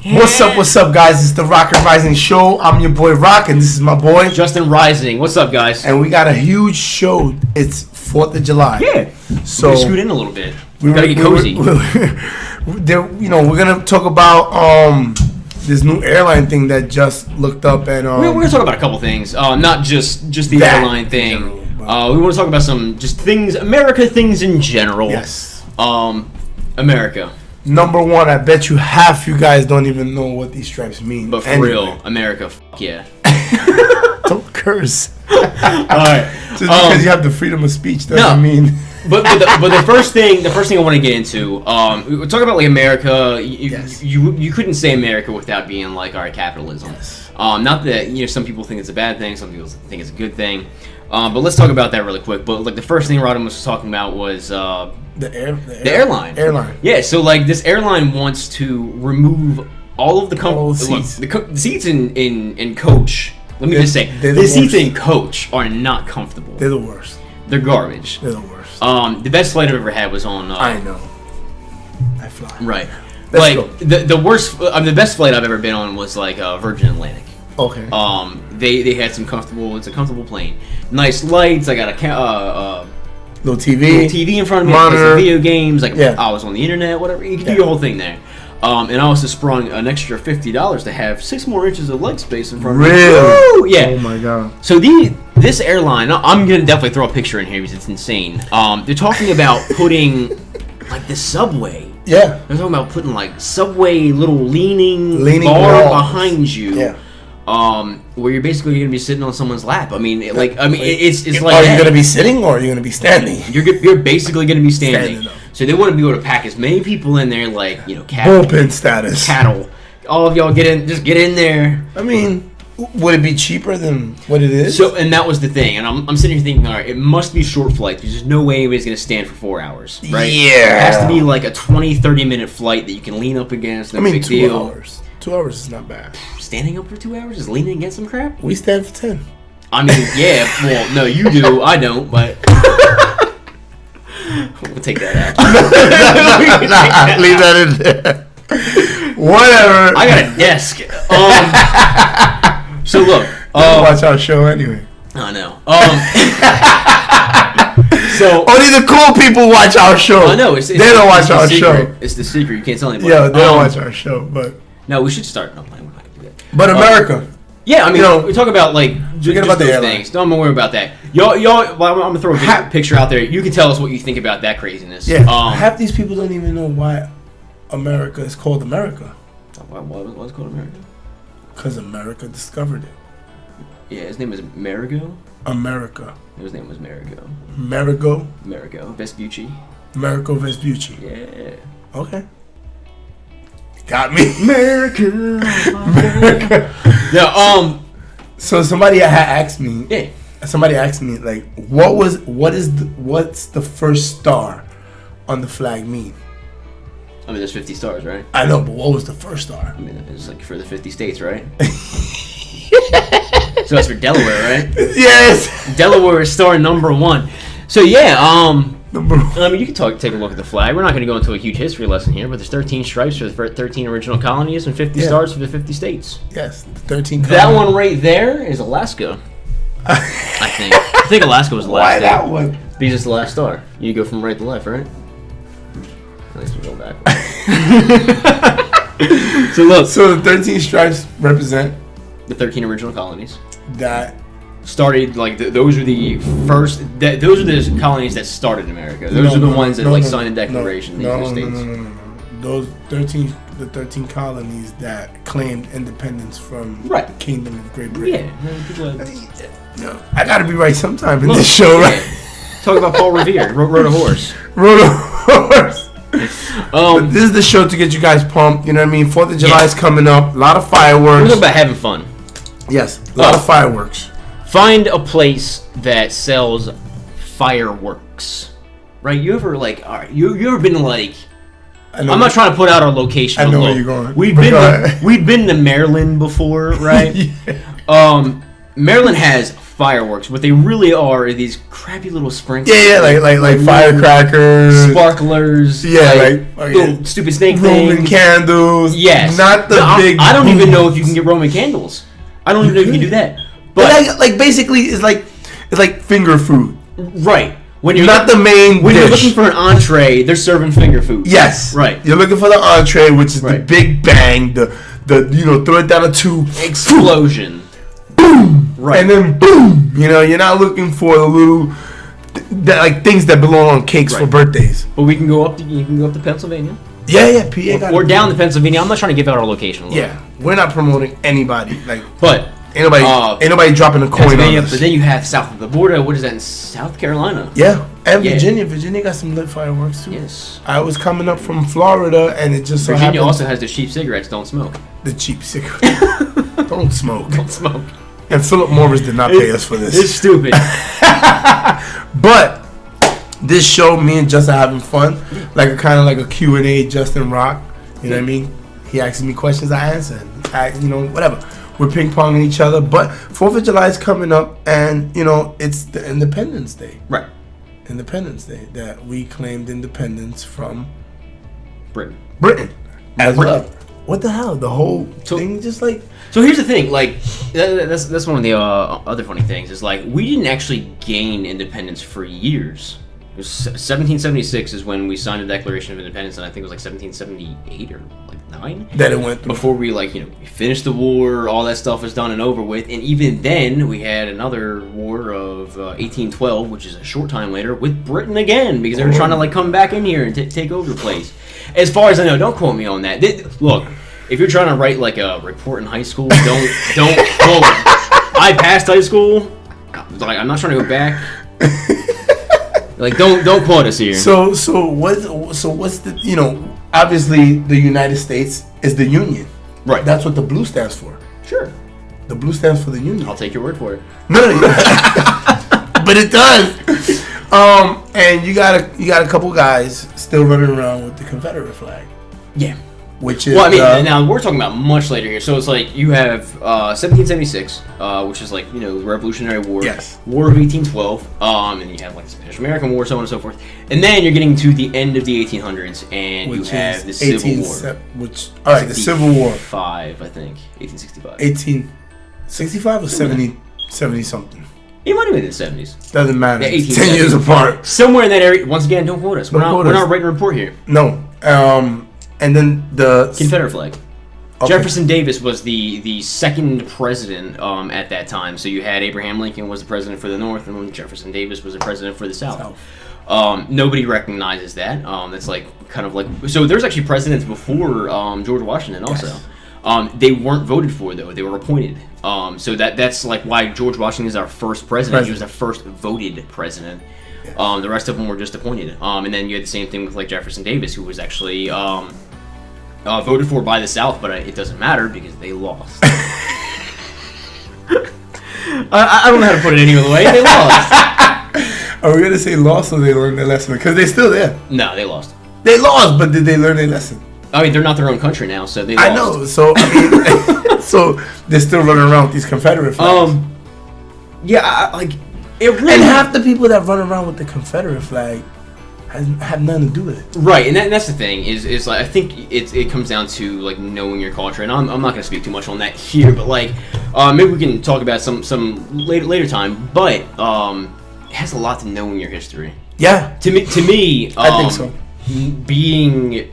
What's up, guys? It's the Rock and Rising Show. I'm your boy Rock, and this is my boy Justin Rising. What's up, guys? And we got a huge show. It's 4th of July. Yeah. So we scoot in a little bit. We gotta get cozy. We're gonna talk about this new airline thing that just looked up, and we're gonna talk about a couple things. Not just the airline thing. We want to talk about some just things, America things in general. Yes. America. Number one, I bet you half you guys don't even know what these stripes mean. But for real, America, yeah. Don't curse. All right. Just because you have the freedom of speech doesn't mean. But the first thing I want to get into, we're talking about like America. You couldn't say America without being like, all right, capitalism. Yes. Not that some people think it's a bad thing, some people think it's a good thing. But let's talk about that really quick. But like the first thing Rodham was talking about was the airline. Airline. Yeah. So like this airline wants to remove all of the seats. The seats in coach. Let me just say, the seats in coach are not comfortable. They're the worst. They're garbage. They're the worst. The best flight I've ever had was on. I know. I fly. Right. Let's go. The worst, the best flight I've ever been on was like Virgin Atlantic. Okay. They had some comfortable. It's a comfortable plane. Nice lights. I got a little TV in front of me. I play some video games. Like I was on the internet. Whatever. You can do your whole thing there. And I also sprung an extra $50 to have 6 more inches of leg space in front of me. Really? Woo! Yeah. Oh my god. So this airline, I'm gonna definitely throw a picture in here because it's insane. They're talking about putting like the subway. Yeah. They're talking about putting like subway little leaning walls bar behind you. Yeah. Where you're basically gonna be sitting on someone's lap. It's like. Are you gonna be sitting or are you gonna be standing? You're basically gonna be standing. So they want to be able to pack as many people in there, like bullpen status. Cattle. All of y'all get in there. I mean, would it be cheaper than what it is? So, and that was the thing. And I'm sitting here thinking, all right, it must be short flights. There's no way anybody's gonna stand for 4 hours, right? Yeah. It has to be like a 20-30 minute flight that you can lean up against. No big 2 deal. hours. 2 hours is not bad. Standing up for 2 hours is leaning against some crap. We stand for 10. I mean, yeah. Well, no, you do. I don't, but. We'll take that out. Leave that in there. Whatever. I got a desk. So look. Watch our show anyway. I know. So only the cool people watch our show. I know. They don't watch our show. It's the secret. You can't tell anybody. Yeah, they don't watch our show. But no, we should start. No, we're not gonna do that. But America. Yeah, I mean, we talk about like forget about the airline. Things. Don't worry about that. Y'all. Well, I'm gonna throw a picture out there. You can tell us what you think about that craziness. Yeah. Half these people don't even know why America is called America. Why is it called America? Because America discovered it. Yeah, his name is Amerigo. America. His name was Amerigo. Amerigo Vespucci. Amerigo Vespucci. Yeah. Okay. Got me. America. Yeah. So somebody had asked me. Yeah. Somebody asked me like, what's the first star on the flag mean? I mean, there's 50 stars, right? I know, but what was the first star? I mean, it's like for the 50 states, right? So that's for Delaware, right? Yes. Delaware is star number 1. So yeah, number 1. I mean, you can take a look at the flag. We're not going to go into a huge history lesson here, but there's 13 stripes for the 13 original colonies and 50 stars for the 50 states. Yes, 13 colonies. That one right there is Alaska. I think Alaska was the last state. Why that one? Because it's the last star. You go from right to left, right? At least we go back. So look. So the 13 stripes represent the 13 original colonies. That started like those are the first. Those are the colonies that started America. Those are the ones that signed a declaration. These are states. No. Those 13 colonies that claimed independence from the Kingdom of Great Britain. Yeah. I gotta be right sometime in this show, right? Talk about Paul Revere. Rode a horse. But this is the show to get you guys pumped. You know what I mean? 4th of July is coming up. A lot of fireworks. We're talking about having fun. Yes, a lot of fireworks. Find a place that sells fireworks. Right? You ever you ever been like? I'm not trying to put out our location. I know where you're going. We've been to Maryland before, right? Yeah. Maryland has fireworks. What they really are these crappy little sprinkles. Yeah, like firecrackers, sparklers. Yeah, like little stupid snake Roman things. Candles. Yes, not the big. I don't even know if you can get Roman candles. I don't even know if you can do that. But like basically, it's like finger food. Right. When you're not the main when dish. You're looking for an entree, they're serving finger food. Yes. Right. You're looking for the entree, which is the big bang, the throw it down a tube. Explosion. Boom. Right. And then boom. You're not looking for the little like things that belong on cakes for birthdays. But you can go up to Pennsylvania. Yeah, PA. Or down to Pennsylvania. I'm not trying to give out our location. Yeah. We're not promoting anybody. But Ain't nobody dropping a coin on us. But then you have south of the border. What is that in South Carolina? Yeah, and Virginia. Virginia got some lit fireworks too. Yes. I was coming up from Florida, and it just so Virginia happened. also has the cheap cigarettes. Don't smoke. The cheap cigarettes. Don't smoke. Don't smoke. And Philip Morris did not pay us for this. It's stupid. But this show, me and Justin having fun, like a Q&A. Justin Rock. You know what I mean? He asks me questions, I answer. Whatever. We're ping-ponging each other, but 4th of July is coming up, and, it's the Independence Day. Right. Independence Day, that we claimed independence from Britain. As well. What the hell? The whole thing just like... So here's the thing, that's one of the other funny things, is, we didn't actually gain independence for years. It was 1776 is when we signed the Declaration of Independence, and I think it was 1778 or 9 that it went through. Before we we finished the war, all that stuff was done and over with, and even then we had another war of 1812, which is a short time later, with Britain again, because they were trying to come back in here and take over the place. As far as I know, don't quote me on that. Look, if you're trying to write a report in high school, don't quote. I passed high school. I'm not trying to go back. Don't quote us here. So what's the obviously the United States is the Union. Right. That's what the blue stands for. Sure. The blue stands for the Union. I'll take your word for it. No. But it does. And you got a couple guys still running around with the Confederate flag. Yeah. Which is now we're talking about much later here. So it's you have 1776, which is the Revolutionary War, yes, War of 1812, and you have the Spanish-American War, so on and so forth. And then you're getting to the end of the 1800s, and you have the Civil War. The Civil War. 5, I think, 1865. 1865 or 70 something. It might have been in the 70s. Doesn't matter. Yeah, 10 years apart. Somewhere in that area. Once again, don't quote us. We're not writing a report here. No. And then the Confederate flag. Okay. Jefferson Davis was the second president at that time. So you had Abraham Lincoln was the president for the North, and then Jefferson Davis was the president for the South. Nobody recognizes that. That's so. There's actually presidents before George Washington also. Yes. They weren't voted for though; they were appointed. So that's why George Washington is our first president. He was our first voted president. Yes. The rest of them were just appointed. And then you had the same thing with Jefferson Davis, who was actually voted for by the South, but it doesn't matter because they lost. I don't know how to put it any other way. They lost. Are we gonna say lost or they learned their lesson? Because they're still there. No, they lost. They lost, but did they learn their lesson? I mean, they're not their own country now, so they lost. I know. So so they're still running around with these Confederate flags. It really and half the people that run around with the Confederate flag have nothing to do with it. Right, and that's the thing is I think it comes down to knowing your culture, and I'm not going to speak too much on that here, but maybe we can talk about some later time. But it has a lot to knowing your history. Yeah. To me, I think so. Being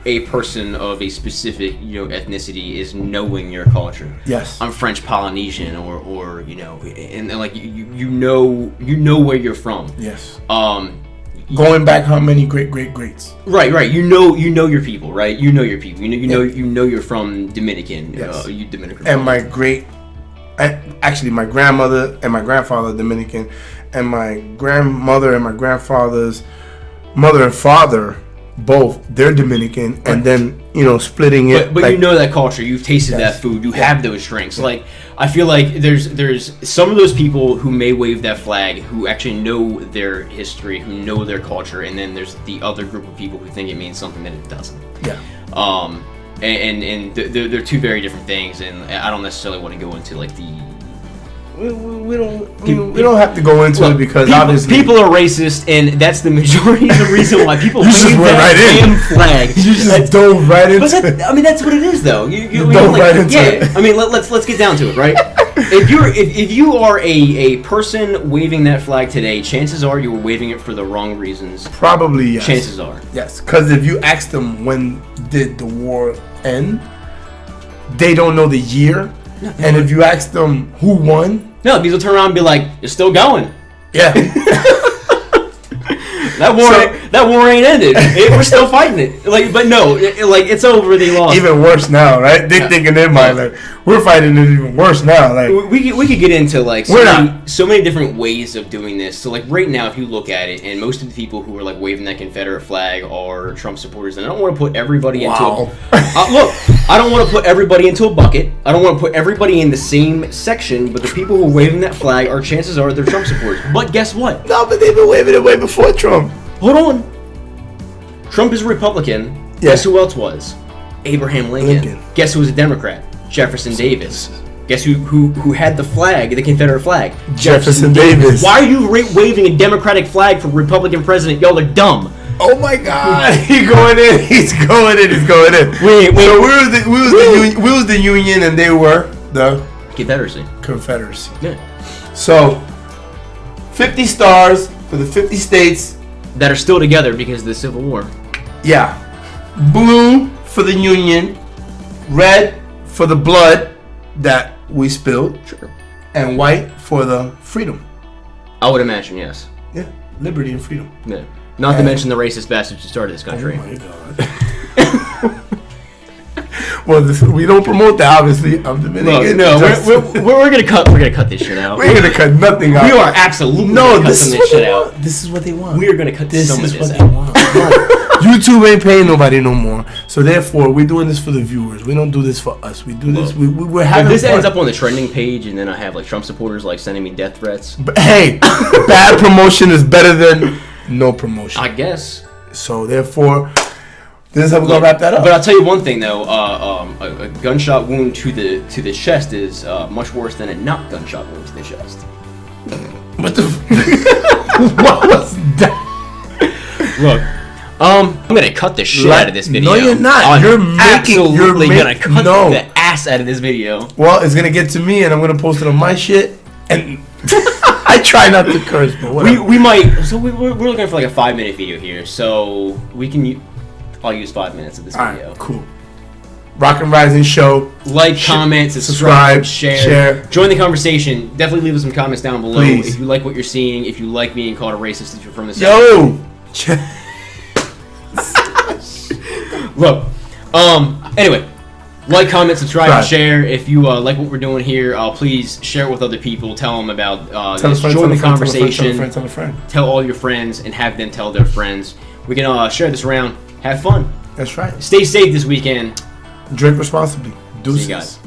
a person of a specific ethnicity is knowing your culture. Yes. I'm French Polynesian or and you know where you're from. Yes. Going back how many greats? Right. You know your people, right? You know your people. You know you're from Dominican. Yes. You Dominican. And my grandmother and my grandfather Dominican, and my grandmother and my grandfather's mother and father both, they're Dominican, and then splitting it. But you know that culture. You've tasted that food. You have those drinks. I feel like there's some of those people who may wave that flag who actually know their history, who know their culture, and then there's the other group of people who think it means something that it doesn't. Yeah. And they're two very different things, and I don't necessarily want to go into we don't have to go into it because obviously people are racist, and that's the majority of the reason why people you just wave went that right damn in. flag. You just dove right into it. I mean, that's what it is, though. You dove like, right into it. I mean, let's get down to it, right? If you are a person waving that flag today, chances are you were waving it for the wrong reasons. Probably yes. Chances are. Yes, because if you ask them when did the war end, they don't know the year. No, and if you ask them who won, no, these will turn around and be like, "It's still going." Yeah. That war ain't ended. We're still fighting it. Like, but no, it's over. They lost. Even worse now, right? They think in their mind like we're fighting it even worse now. Like we could get into like so many different ways of doing this. So like right now, if you look at it, and most of the people who are like waving that Confederate flag are Trump supporters, and I don't want to put everybody into look. I don't want to put everybody into a bucket. I don't want to put everybody in the same section. But the people who are waving that flag are chances are they're Trump supporters. But guess what? No, but they've been waving it way before Trump. Hold on. Trump is a Republican. Yeah. Guess who else was? Abraham Lincoln. Guess who was a Democrat? Jefferson Davis. Guess who had the flag, the Confederate flag? Jefferson Davis. Why are you waving a Democratic flag for Republican president? Y'all are dumb. Oh my God! He's going in. He's going in. Wait. So we was the Union, and they were the Confederacy. Yeah. So 50 stars for the 50 states that are still together because of the Civil War. Yeah. Blue for the Union, red for the blood that we spilled, sure, and white for the freedom. I would imagine, yes. Yeah, liberty and freedom. Yeah. Not to mention the racist bastards who started this country. Oh my God. Well, we don't promote that, obviously. I'm Dominican. No, we're gonna cut. We're gonna cut this shit out. We're gonna cut nothing out. We are absolutely gonna cut some of this shit out. This is what they want. We are gonna cut some of this out. This is what they want. YouTube ain't paying nobody no more, so therefore we're doing this for the viewers. We don't do this for us. We do this. We're having. If this ends up on the trending page, and then I have like Trump supporters like sending me death threats. But hey, bad promotion is better than no promotion, I guess. So therefore, this is how we're gonna wrap that up. But I'll tell you one thing though: a gunshot wound to the chest is much worse than a not gunshot wound to the chest. What the? What was that? Look, I'm gonna cut the shit out of this video. No, you're not. You're gonna cut the ass out of this video. Well, it's gonna get to me, and I'm gonna post it on my shit. And I try not to curse, but whatever. We might. So we're looking for like a 5-minute video here, so we can. I'll use 5 minutes of this video. All right, cool. Rock and Rising Show. Like, comment, subscribe, share. Join the conversation. Definitely leave us some comments down below. Please. If you like what you're seeing, if you like being called a racist, if you're from the South. Look, anyway, like, comment, subscribe, and share. If you like what we're doing here, please share it with other people. Tell them about this. Join the conversation. Tell a friend. Tell all your friends and have them tell their friends. We can share this around. Have fun. That's right. Stay safe this weekend. Drink responsibly. Deuces. See you guys.